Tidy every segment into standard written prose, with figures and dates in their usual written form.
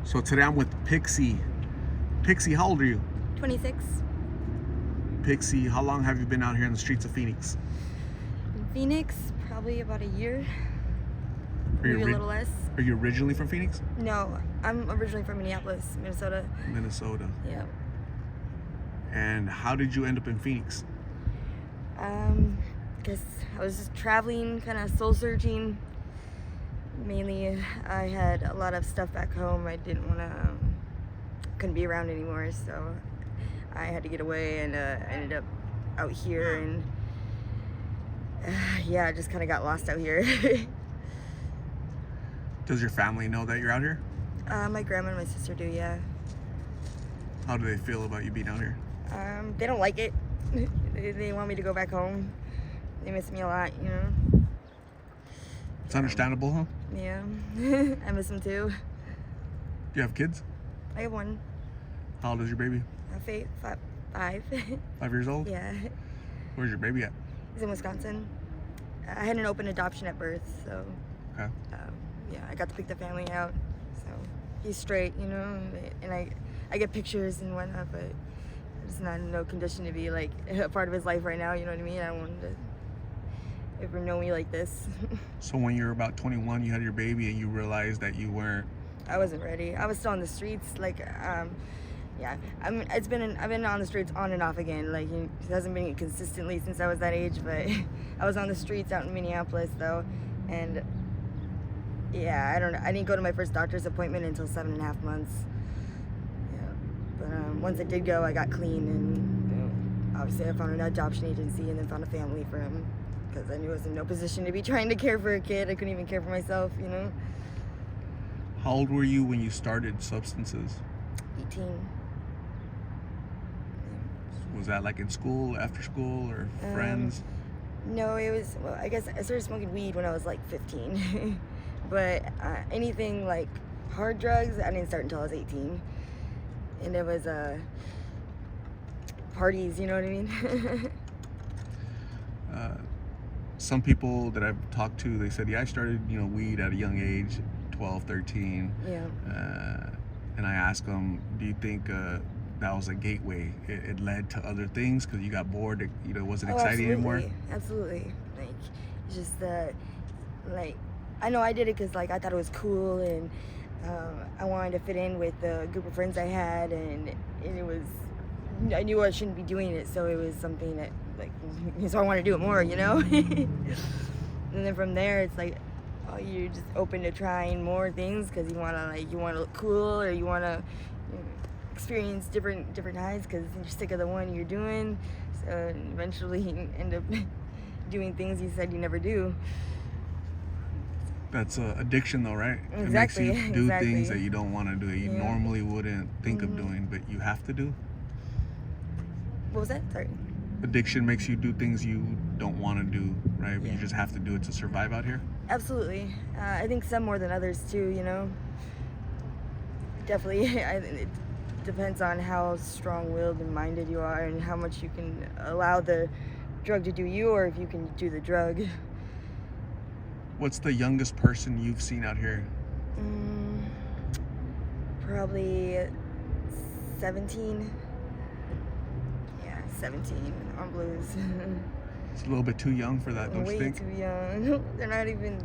So today I'm with Pixie. Pixie, how old are you? 26. Pixie, how long have you been out here in the streets of Phoenix? In Phoenix, probably about a year. Maybe a little less. Are you originally from Phoenix? No, I'm originally from Minneapolis, Minnesota. Minnesota. Yeah. And how did you end up in Phoenix? Guess I was just traveling, kind of soul searching. Mainly, I had a lot of stuff back home. I didn't want to, couldn't be around anymore, so I had to get away, and I ended up out here, and yeah, I just kind of got lost out here. Does your family know that you're out here? My grandma and my sister do, yeah. How do they feel about you being out here? They don't like it. They want me to go back home. They miss me a lot, you know. It's understandable, huh? Yeah. I miss them too. Do you have kids? I have one. How old is your baby? Five. 5 years old? Yeah. Where's your baby at? He's in Wisconsin. I had an open adoption at birth, so Okay. yeah, I got to pick the family out. So he's straight, you know, and I get pictures and whatnot, but it's not in no condition to be like a part of his life right now. You know what I mean? I don't want him to ever know me like this. So when you were about 21, you had your baby and you realized that you weren't... I wasn't ready. I was still on the streets, like, yeah. I've been on the streets on and off again. Like, it hasn't been consistently since I was that age, but I was on the streets out in Minneapolis though, and yeah, I didn't go to my first doctor's appointment until 7.5 months. Yeah, but once I did go, I got clean, and obviously I found an adoption agency and then found a family for him, because I knew I was in no position to be trying to care for a kid. I couldn't even care for myself, you know. How old were you when you started substances? 18. Was that like in school, after school, or friends? No, it was, well, I guess I started smoking weed when I was like 15. But anything like hard drugs, I didn't start until I was 18. And it was parties, you know what I mean? Some people that I've talked to, they said, yeah, I started, weed at a young age, 12, 13. Yeah. And I asked them, do you think that was a gateway? It led to other things because you got bored, it wasn't exciting anymore? Absolutely. Like, just, like, I know I did it because, like, I thought it was cool, and I wanted to fit in with the group of friends I had, and it was, I knew I shouldn't be doing it, so it was something that, like, so I want to do it more, you know? And then from there, it's like, oh, you're just open to trying more things because you want to look cool, or you want to experience different highs because you're sick of the one you're doing. So eventually you end up doing things you said you never do. That's addiction though, right? Exactly. It makes you do things that you don't want to do, that you normally wouldn't think of doing, but you have to do. What was that? Sorry. Addiction makes you do things you don't want to do, right? But you just have to do it to survive out here. Absolutely. I think some more than others too, you know. Definitely. It depends on how strong-willed and minded you are, and how much you can allow the drug to do you, or if you can do the drug. What's the youngest person you've seen out here? Probably 17. Yeah, 17 on blues. It's a little bit too young for that, don't you think? Way too young. They're not even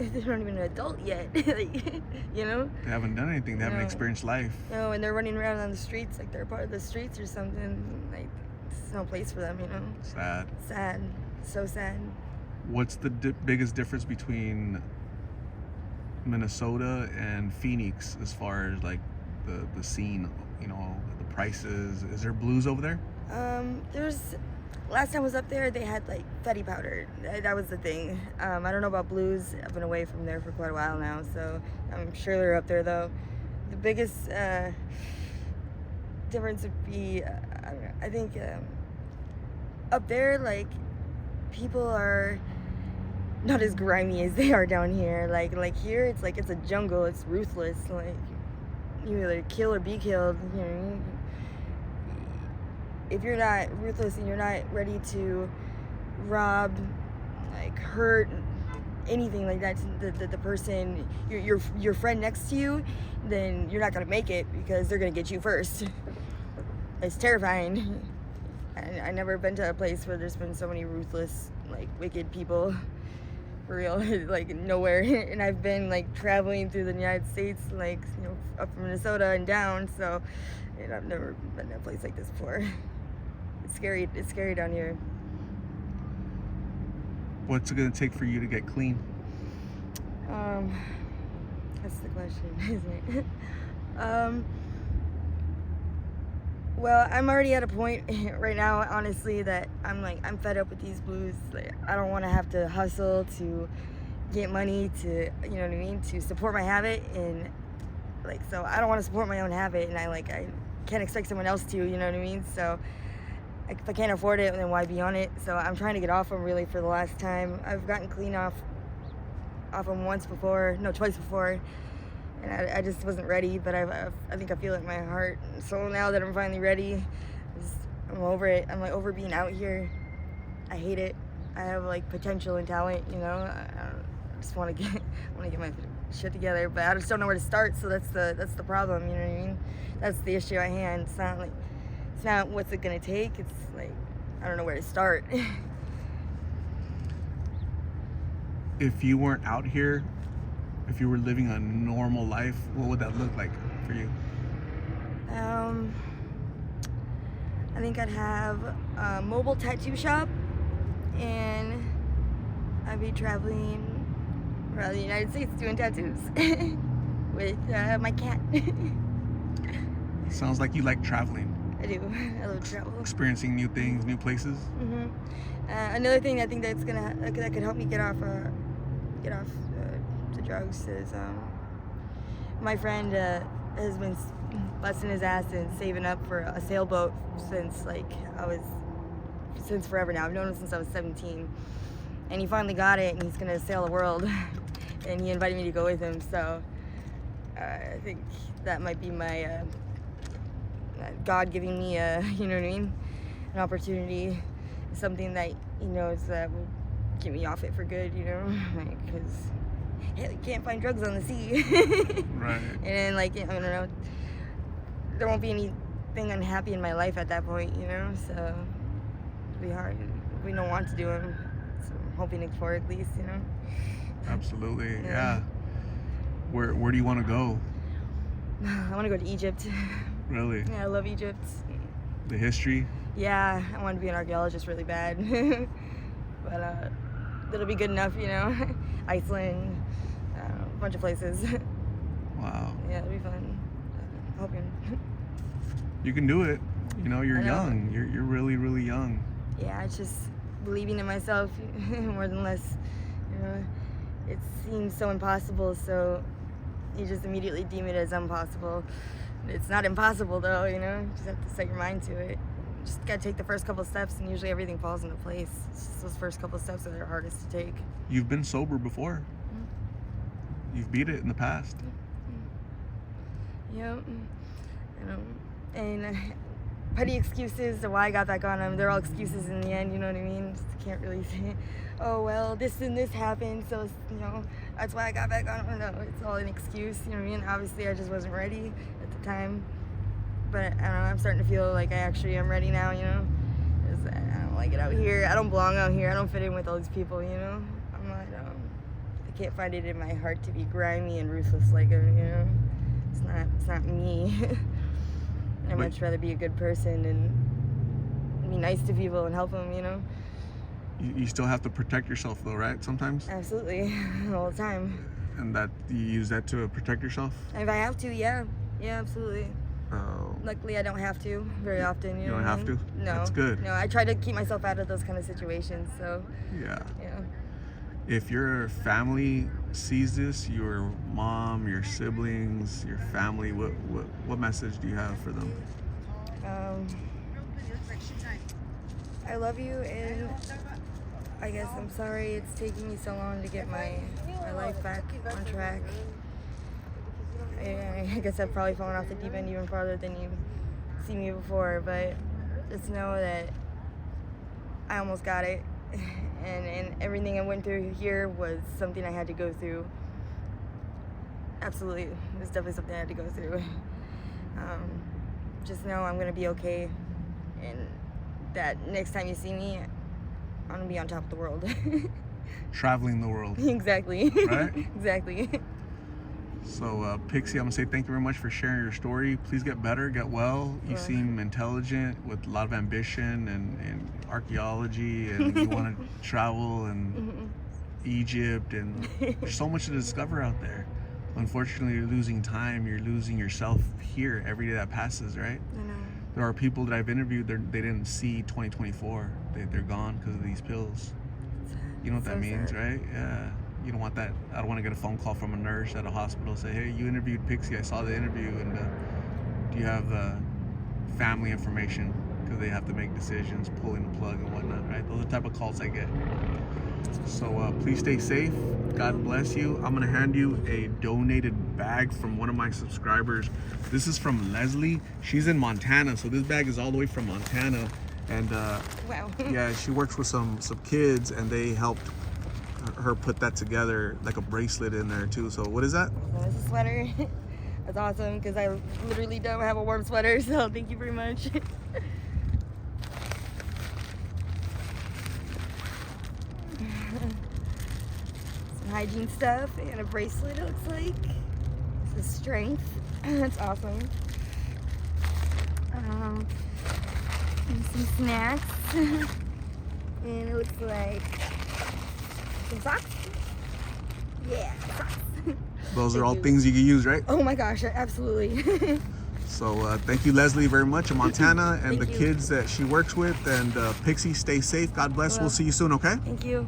an adult yet. Like, you know? They haven't done anything. They haven't experienced life. No, and they're running around on the streets like they're part of the streets or something. Like, there's no place for them, you know? Sad. Sad. So sad. What's the biggest difference between Minnesota and Phoenix as far as like the scene, the prices? Is there blues over there? Last time I was up there, they had like fatty powder. That was the thing. I don't know about blues. I've been away from there for quite a while now, so I'm sure they're up there though. The biggest difference would be, I think up there, like, people are not as grimy as they are down here. Like here, it's like it's a jungle. It's ruthless. Like, you either kill or be killed. You know, if you're not ruthless and you're not ready to rob, like, hurt, anything like that to the person, your friend next to you, then you're not gonna make it because they're gonna get you first. It's terrifying. And I never been to a place where there's been so many ruthless, like, wicked people, for real, like, nowhere. And I've been, like, traveling through the United States, like, you know, up from Minnesota and down, so, and I've never been to a place like this before. It's scary down here. What's it gonna take for you to get clean? That's the question, isn't it? Well, I'm already at a point right now, honestly, that I'm fed up with these blues. Like, I don't want to have to hustle to get money to, you know what I mean, to support my habit, and like, so I don't want to support my own habit, and I can't expect someone else to, you know what I mean? So if I can't afford it, then why be on it? So I'm trying to get off them really for the last time. I've gotten clean off them twice before. And I just wasn't ready, but I think I feel it in my heart. So now that I'm finally ready, I'm over it. I'm like over being out here. I hate it. I have like potential and talent, you know. I just want to get my shit together, but I just don't know where to start. So that's the problem, you know what I mean? That's the issue at hand. It's not what's it gonna take. It's like I don't know where to start. If you weren't out here, if you were living a normal life, what would that look like for you? I think I'd have a mobile tattoo shop, and I'd be traveling around the United States doing tattoos with my cat. Sounds like you like traveling. I do. I love travel. Experiencing new things, new places. Mm-hmm. Another thing I think that could help me get off the drugs is my friend has been busting his ass and saving up for a sailboat since forever now. I've known him since I was 17, and he finally got it, and he's gonna sail the world. And he invited me to go with him, so I think that might be my God giving me you know what I mean, an opportunity, something that he knows that will get me off it for good, you know, because you can't find drugs on the sea. Right. And like, I don't know, there won't be anything unhappy in my life at that point, you know, so it'll be hard. We don't want to do them, so I'm hoping for at least, you know. Absolutely, yeah. Where do you want to go? I want to go to Egypt. Really? Yeah, I love Egypt. The history? Yeah, I want to be an archaeologist really bad. But it'll be good enough, you know. Iceland, a bunch of places. Wow. Yeah, it'll be fun. I'm hoping. You can do it. You know, you're I know. young. You're really, really young. Yeah, it's just believing in myself more than less. You know, it seems so impossible, so you just immediately deem it as impossible. It's not impossible though, you know. You just have to set your mind to it. You just gotta take the first couple steps, and usually everything falls into place. It's just those first couple steps that are hardest to take. You've been sober before. Mm-hmm. You've beat it in the past. Mm-hmm. Yep. You know, and petty excuses to why I got back on them, they're all excuses in the end, you know what I mean? Just can't really say, oh, well, this and this happened, so, you know, that's why I got back on them. No, it's all an excuse, you know what I mean? Obviously, I just wasn't ready at the time, but I don't know, I'm starting to feel like I actually am ready now, you know? 'Cause I don't like it out here. I don't belong out here. I don't fit in with all these people, you know? I'm not, I can't find it in my heart to be grimy and ruthless like them, you know? It's not me. I'd much rather be a good person and be nice to people and help them, you know? You still have to protect yourself though, right? Sometimes? Absolutely. All the time. And that you use that to protect yourself? If I have to, yeah. Yeah, absolutely. Luckily, I don't have to very often. You know don't what I have mean? to? No. That's good. No, I try to keep myself out of those kind of situations, so. Yeah. Yeah. If your family sees this, your mom, your siblings, your family, what message do you have for them? I love you, and I guess I'm sorry it's taking me so long to get my life back on track. I guess I've probably fallen off the deep end even farther than you've seen me before, but just know that I almost got it, and everything I went through here was something I had to go through. Absolutely, it was definitely something I had to go through. Just know I'm gonna be okay, and that next time you see me, I'm gonna be on top of the world. Traveling the world. Exactly. Right? Exactly. So, Pixie, I'm gonna say thank you very much for sharing your story. Please get better, get well. You seem intelligent with a lot of ambition and archaeology, and you want to travel and Egypt, and there's so much to discover out there. Unfortunately, you're losing time. You're losing yourself here every day that passes, right? I know. There are people that I've interviewed, they didn't see 2024. They're gone because of these pills. You know what that means, sad. right? Yeah. You don't want that. I don't want to get a phone call from a nurse at a hospital say, hey, you interviewed Pixie. I saw the interview, and do you have the family information? Because they have to make decisions, pulling the plug and whatnot, right? Those are the type of calls I get. So please stay safe. God bless you. I'm going to hand you a donated bag from one of my subscribers. This is from Leslie. She's in Montana, so this bag is all the way from Montana. And Wow. yeah, she works with some kids, and they helped her put that together, like a bracelet in there too. So what is that? That's a sweater. That's awesome because I literally don't have a warm sweater, so thank you very much. Some hygiene stuff and a bracelet, it looks like. This is strength. That's awesome. And some snacks. And it looks like some socks. Yeah, socks. Those are all things you can use, right? Oh my gosh, absolutely. So thank you, Leslie, very much in Montana, and Thank the you. kids that she works with. And Pixie, stay safe. God bless. We'll see you soon, okay? Thank you.